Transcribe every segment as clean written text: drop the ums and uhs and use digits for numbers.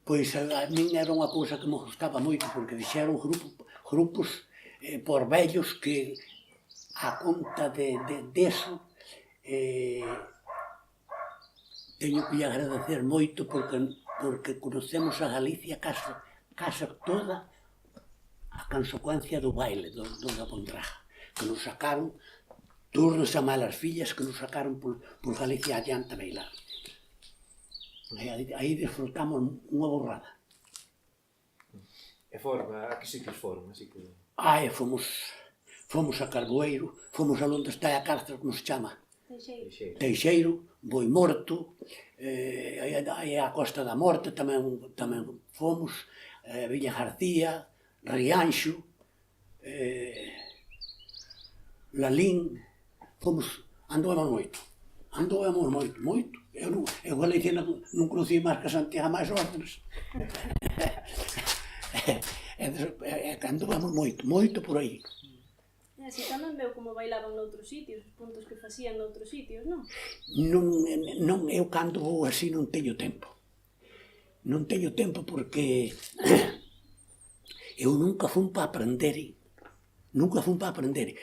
Pois a min era unha cousa que me gustaba moito, porque fixeron grupos por vellos que a conta deso teño que lle agradecer moito porque conocemos a Galicia case toda a consecuencia do baile da Bondraja, que nos sacaron todos as malas fillas que nos sacaron por Galicia adiante a bailar. Aí disfrutamos unha borrada. E forma, a que sitios foron, así que... Fomos a Carboeiro, fomos a onde está a cárcel, como se chama? Teixeiro. Teixeiro, Boimorto, aí a Costa da Morte tamén fomos, Villa García, Rianxo, Lalín, andamos moito. Eu Galicia non conocí máis que Santiago máis órdenes. Andamos moito por aí. E así tamén veu como bailaban noutros sitios, os puntos que facían noutros sitios, non? Non, eu cando vou así non teño tempo. Non teño tempo porque eu nunca fun para aprender.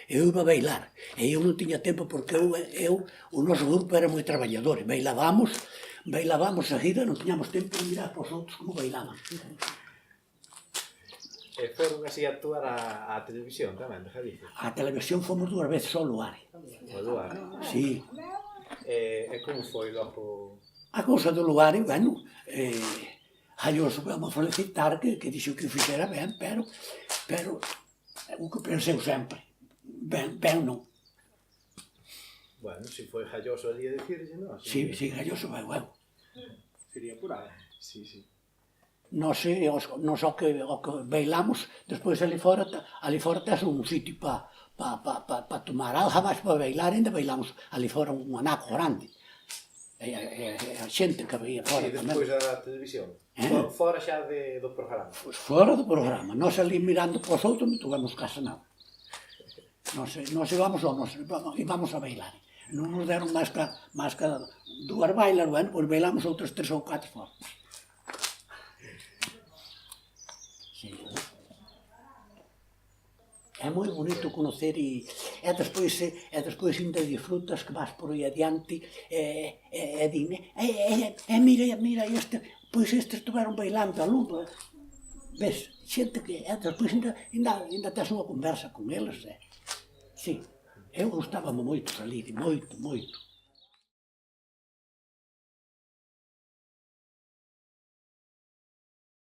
Eu iba a bailar e eu non tiña tempo porque o noso grupo era moi traballador. Bailábamos seguida, non tiñamos tempo de mirar para os outros como bailaban. E foron así a actuar á televisión tamén, de Galicia? A televisión fomos 2 veces ao Luare. Ao Luare? Sí. E como foi logo? A cousa do Luare, bueno, Galloso vamos felicitar que dixo que o fixera ben, pero o que penseu sempre, ben non. Bueno, se foi Galloso ali a dicirlle, non? Si, Galloso, ben. Sería por aí. Sí. Nós o que bailamos, despois ali fora tes un sitio para tomar algo, máis para bailar, ainda bailamos ali fora un anaco grande. E a xente que veía fora tamén. E despois da televisión? Fora xa do programa? Pois fora do programa. Nós ali mirando para os outros non tuvemos case nada. Nós íbamos a bailar. Non nos deron máis que 2 bailas, bueno, pois bailamos outros 3 ou 4 fora. É moi bonito conocer e despois ainda disfrutas que vas por aí adiante e din, mira este, pois estes estuveron bailando a lupa. Ves, xente que despois ainda tes unha conversa con eles. Si, eu gustábame moito salir, moito.